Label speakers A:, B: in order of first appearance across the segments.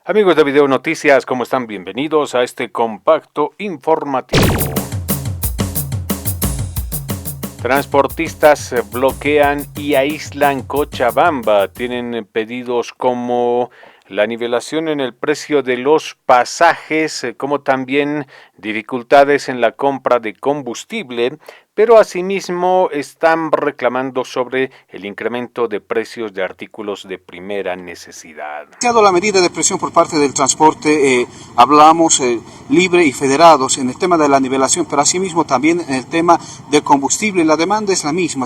A: Amigos de Video Noticias, ¿cómo están? Bienvenidos a este compacto informativo. Transportistas bloquean y aíslan Cochabamba. Tienen pedidos como la nivelación en el precio de los pasajes, como también dificultades en la compra de combustible, pero asimismo están reclamando sobre el incremento de precios de artículos de primera necesidad.
B: La medida de presión por parte del transporte, hablamos libre y federados en el tema de la nivelación, pero asimismo también en el tema de combustible. La demanda es la misma.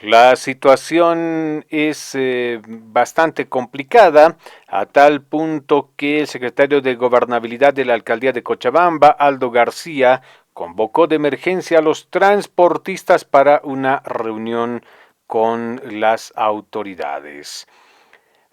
A: La situación es bastante complicada, a tal punto que el secretario de Gobernabilidad de la Alcaldía de Cochabamba, Aldo García, convocó de emergencia a los transportistas para una reunión con las autoridades.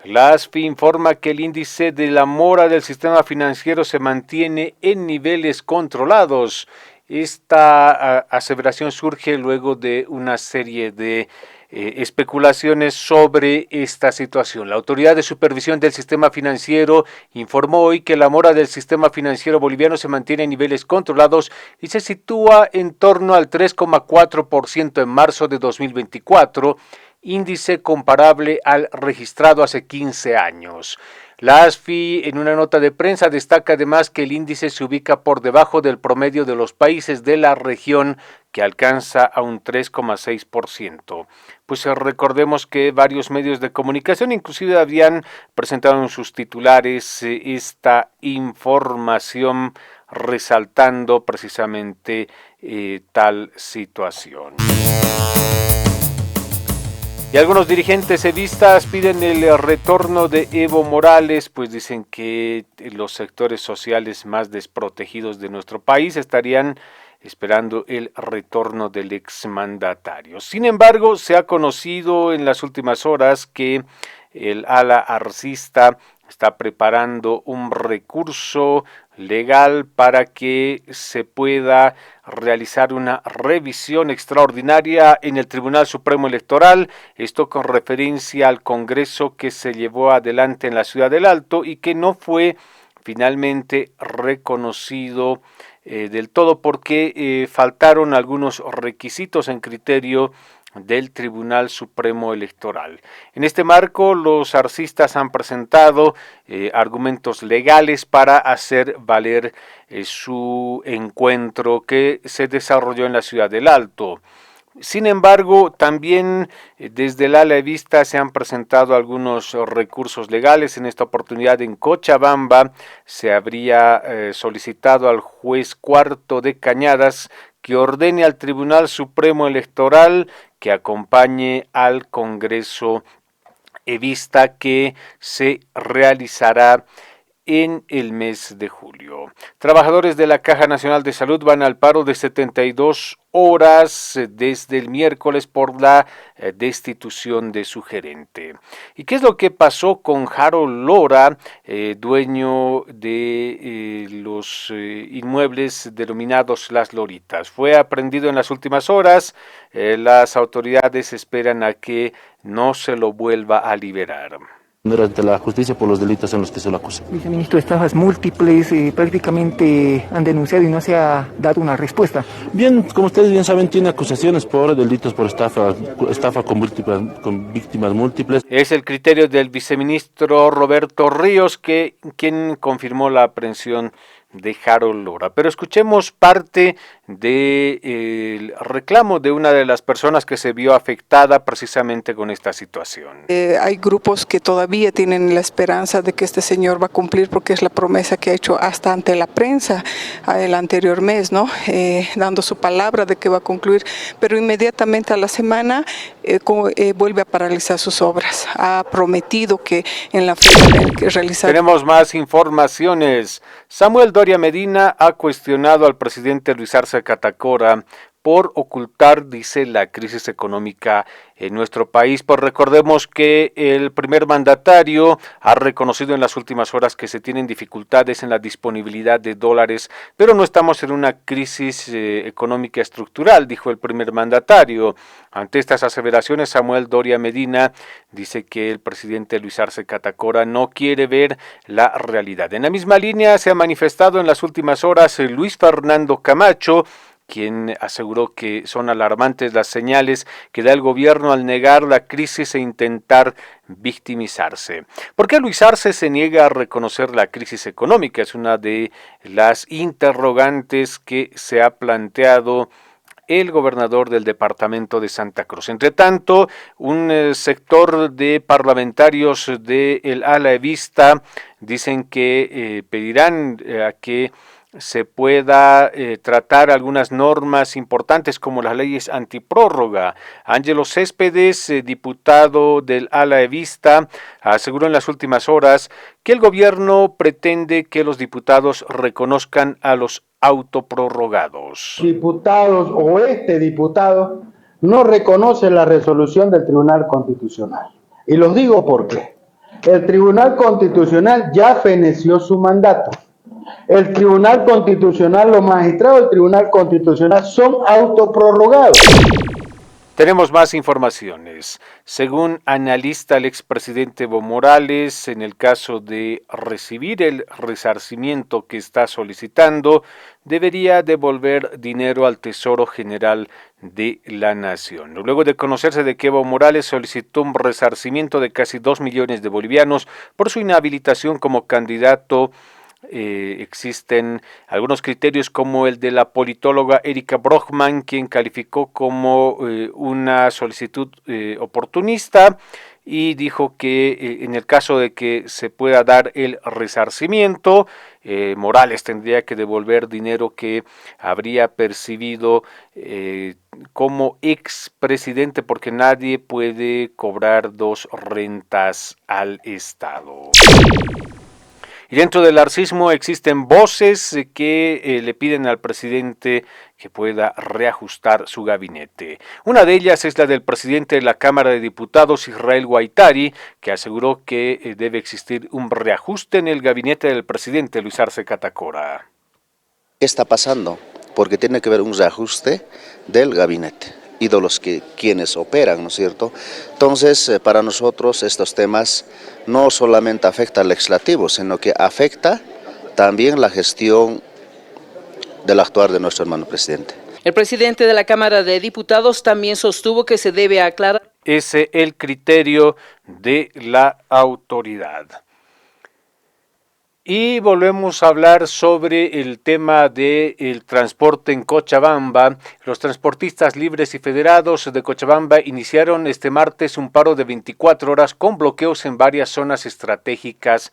A: La ASFI informa que el índice de la mora del sistema financiero se mantiene en niveles controlados. Esta aseveración surge luego de una serie de especulaciones sobre esta situación. La Autoridad de Supervisión del Sistema Financiero informó hoy que la mora del sistema financiero boliviano se mantiene en niveles controlados y se sitúa en torno al 3,4% en marzo de 2024, índice comparable al registrado hace 15 años. La ASFI en una nota de prensa destaca además que el índice se ubica por debajo del promedio de los países de la región, que alcanza a un 3,6%. Pues recordemos que varios medios de comunicación inclusive habían presentado en sus titulares esta información resaltando precisamente tal situación. Y algunos dirigentes evistas piden el retorno de Evo Morales, pues dicen que los sectores sociales más desprotegidos de nuestro país estarían esperando el retorno del exmandatario. Sin embargo, se ha conocido en las últimas horas que el ala arcista está preparando un recurso legal para que se pueda realizar una revisión extraordinaria en el Tribunal Supremo Electoral, esto con referencia al Congreso que se llevó adelante en la Ciudad del Alto y que no fue finalmente reconocido del todo porque faltaron algunos requisitos en criterio del Tribunal Supremo Electoral. En este marco, los arcistas han presentado argumentos legales para hacer valer su encuentro que se desarrolló en la Ciudad del Alto. Sin embargo, también desde el ala evista se han presentado algunos recursos legales. En esta oportunidad en Cochabamba se habría solicitado al juez cuarto de Cañadas que ordene al Tribunal Supremo Electoral que acompañe al Congreso evista que se realizará en el mes de julio. Trabajadores de la Caja Nacional de Salud van al paro de 72 horas desde el miércoles por la destitución de su gerente. ¿Y qué es lo que pasó con Harold Lora, dueño de los inmuebles denominados Las Loritas? Fue aprehendido en las últimas horas. Las autoridades esperan a que no se lo vuelva a liberar.
C: Ante la justicia por los delitos en los que se lo acusa.
D: Viceministro, estafas múltiples prácticamente han denunciado y no se ha dado una respuesta.
C: Bien, como ustedes bien saben, tiene acusaciones por delitos por estafa con víctimas múltiples.
A: Es el criterio del viceministro Roberto Ríos quien confirmó la aprehensión de Harold Lora. Pero escuchemos parte del reclamo de una de las personas que se vio afectada precisamente con esta situación.
E: Hay grupos que todavía tienen la esperanza de que este señor va a cumplir porque es la promesa que ha hecho hasta ante la prensa el anterior mes, ¿no? Dando su palabra de que va a concluir, pero inmediatamente a la semana vuelve a paralizar sus obras. Ha prometido que en la fecha que realizar.
A: Tenemos más informaciones. Samuel Doria Medina ha cuestionado al presidente Luis Arce Catacora por ocultar, dice, la crisis económica en nuestro país. Pues recordemos que el primer mandatario ha reconocido en las últimas horas que se tienen dificultades en la disponibilidad de dólares, pero no estamos en una crisis económica estructural, dijo el primer mandatario. Ante estas aseveraciones, Samuel Doria Medina dice que el presidente Luis Arce Catacora no quiere ver la realidad. En la misma línea se ha manifestado en las últimas horas Luis Fernando Camacho, quien aseguró que son alarmantes las señales que da el gobierno al negar la crisis e intentar victimizarse. ¿Por qué Luis Arce se niega a reconocer la crisis económica? Es una de las interrogantes que se ha planteado el gobernador del departamento de Santa Cruz. Entre tanto, un sector de parlamentarios del ala evista dicen que pedirán a que se pueda tratar algunas normas importantes como las leyes antiprórroga. Ángelo Céspedes, diputado del ala evista, aseguró en las últimas horas que el gobierno pretende que los diputados reconozcan a los autoprorrogados.
F: Diputados o este diputado no reconoce la resolución del Tribunal Constitucional. Y los digo por qué. El Tribunal Constitucional ya feneció su mandato. El Tribunal Constitucional, los magistrados del Tribunal Constitucional son autoprorrogados.
A: Tenemos más informaciones. Según analista el expresidente Evo Morales, en el caso de recibir el resarcimiento que está solicitando, debería devolver dinero al Tesoro General de la Nación. Luego de conocerse de que Evo Morales solicitó un resarcimiento de casi 2 millones de bolivianos por su inhabilitación como candidato, existen algunos criterios como el de la politóloga Erika Brochman, quien calificó como una solicitud oportunista y dijo que en el caso de que se pueda dar el resarcimiento, Morales tendría que devolver dinero que habría percibido como expresidente, porque nadie puede cobrar 2 rentas al Estado. Y dentro del arcismo existen voces que le piden al presidente que pueda reajustar su gabinete. Una de ellas es la del presidente de la Cámara de Diputados, Israel Guaitari, que aseguró que debe existir un reajuste en el gabinete del presidente Luis Arce Catacora.
G: ¿Qué está pasando? Porque tiene que haber un reajuste del gabinete y de los quienes operan, ¿no es cierto? Entonces, para nosotros estos temas no solamente afectan al legislativo, sino que afecta también la gestión del actuar de nuestro hermano presidente.
H: El presidente de la Cámara de Diputados también sostuvo que se debe aclarar.
A: Ese es el criterio de la autoridad. Y volvemos a hablar sobre el tema del transporte en Cochabamba. Los transportistas libres y federados de Cochabamba iniciaron este martes un paro de 24 horas con bloqueos en varias zonas estratégicas.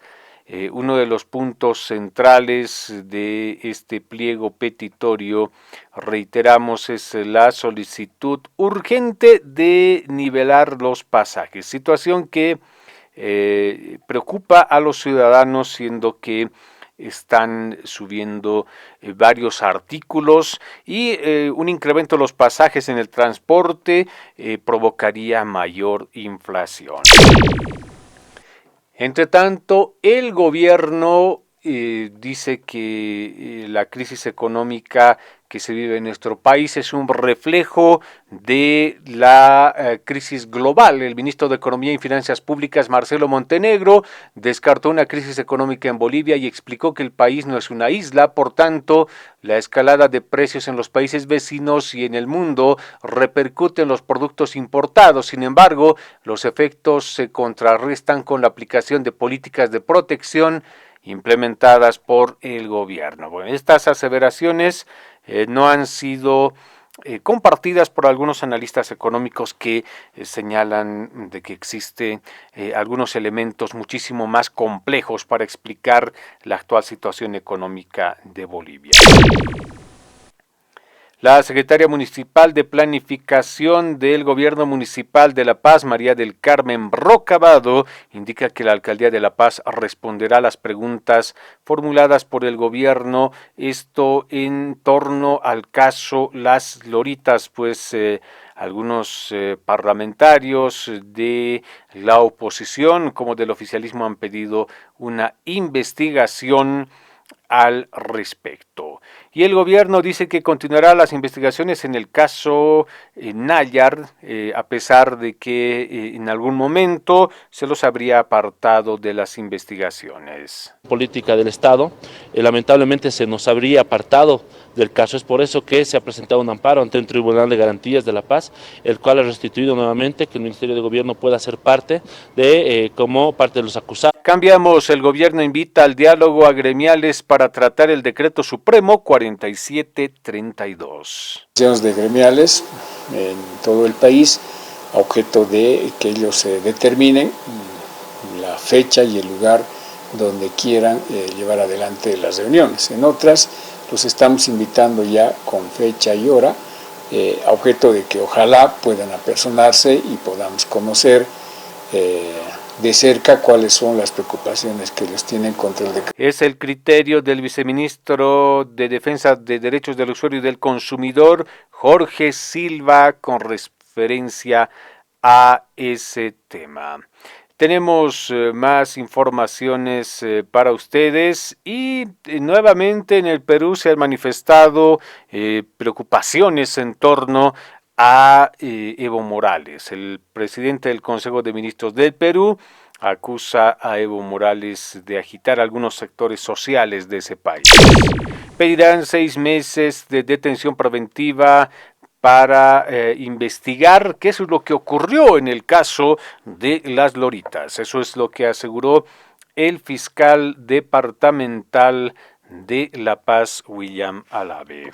A: Uno de los puntos centrales de este pliego petitorio, reiteramos, es la solicitud urgente de nivelar los pasajes, situación que preocupa a los ciudadanos, siendo que están subiendo varios artículos y un incremento de los pasajes en el transporte provocaría mayor inflación. Entre tanto, el gobierno dice que la crisis económica que se vive en nuestro país es un reflejo de la crisis global. El ministro de Economía y Finanzas Públicas, Marcelo Montenegro, descartó una crisis económica en Bolivia y explicó que el país no es una isla, por tanto, la escalada de precios en los países vecinos y en el mundo repercute en los productos importados. Sin embargo, los efectos se contrarrestan con la aplicación de políticas de protección implementadas por el gobierno. Bueno, estas aseveraciones no han sido compartidas por algunos analistas económicos que señalan de que existen algunos elementos muchísimo más complejos para explicar la actual situación económica de Bolivia. La secretaria municipal de Planificación del Gobierno Municipal de La Paz, María del Carmen Rocabado, indica que la Alcaldía de La Paz responderá a las preguntas formuladas por el gobierno, esto en torno al caso Las Loritas, pues algunos parlamentarios de la oposición como del oficialismo han pedido una investigación al respecto. Y el gobierno dice que continuará las investigaciones en el caso Nayar, a pesar de que en algún momento se los habría apartado de las investigaciones.
C: Política del Estado, lamentablemente se nos habría apartado del caso. Es por eso que se ha presentado un amparo ante un Tribunal de Garantías de La Paz, el cual ha restituido nuevamente que el Ministerio de Gobierno pueda ser parte como parte de los acusados.
A: Cambiamos, el gobierno invita al diálogo a gremiales para tratar el decreto supremo 4732.
I: De gremiales en todo el país, a objeto de que ellos determinen la fecha y el lugar donde quieran llevar adelante las reuniones. En otras los estamos invitando ya con fecha y hora, a objeto de que ojalá puedan apersonarse y podamos conocer de cerca cuáles son las preocupaciones que ellos tienen contra el decreto.
A: Es el criterio del viceministro de Defensa de Derechos del Usuario y del Consumidor, Jorge Silva, con referencia a ese tema. Tenemos más informaciones para ustedes y nuevamente en el Perú se han manifestado preocupaciones en torno a Evo Morales. El presidente del Consejo de Ministros del Perú acusa a Evo Morales de agitar algunos sectores sociales de ese país. Pedirán 6 meses de detención preventiva para investigar qué es lo que ocurrió en el caso de Las Loritas. Eso es lo que aseguró el fiscal departamental de La Paz, William Alave.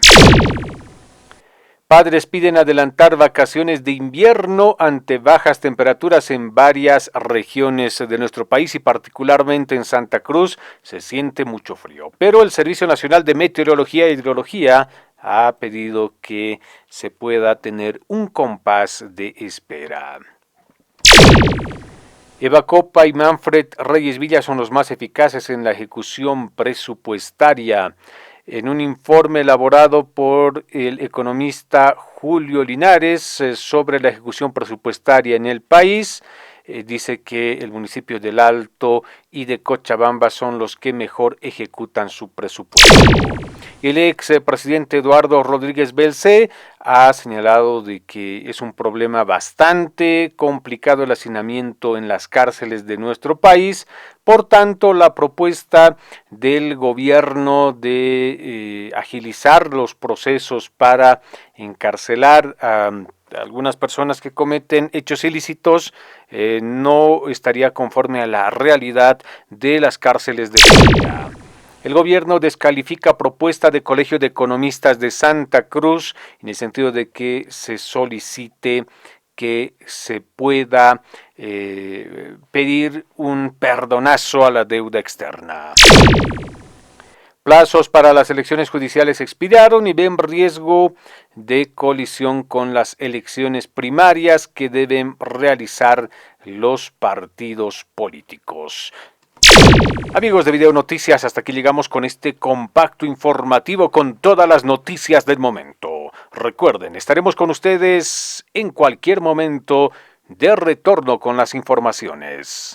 A: Padres piden adelantar vacaciones de invierno ante bajas temperaturas en varias regiones de nuestro país y particularmente en Santa Cruz se siente mucho frío. Pero el Servicio Nacional de Meteorología e Hidrología ha pedido que se pueda tener un compás de espera. Eva Copa y Manfred Reyes Villa son los más eficaces en la ejecución presupuestaria. En un informe elaborado por el economista Julio Linares sobre la ejecución presupuestaria en el país, dice que el municipio del Alto y de Cochabamba son los que mejor ejecutan su presupuesto. El ex presidente Eduardo Rodríguez Belcé ha señalado de que es un problema bastante complicado el hacinamiento en las cárceles de nuestro país. Por tanto, la propuesta del gobierno de agilizar los procesos para encarcelar a algunas personas que cometen hechos ilícitos no estaría conforme a la realidad de las cárceles de Bolivia. El gobierno descalifica propuesta de Colegio de Economistas de Santa Cruz en el sentido de que se solicite que se pueda pedir un perdonazo a la deuda externa. Plazos para las elecciones judiciales expiraron y ven riesgo de colisión con las elecciones primarias que deben realizar los partidos políticos. Amigos de Video Noticias, hasta aquí llegamos con este compacto informativo con todas las noticias del momento. Recuerden, estaremos con ustedes en cualquier momento de retorno con las informaciones.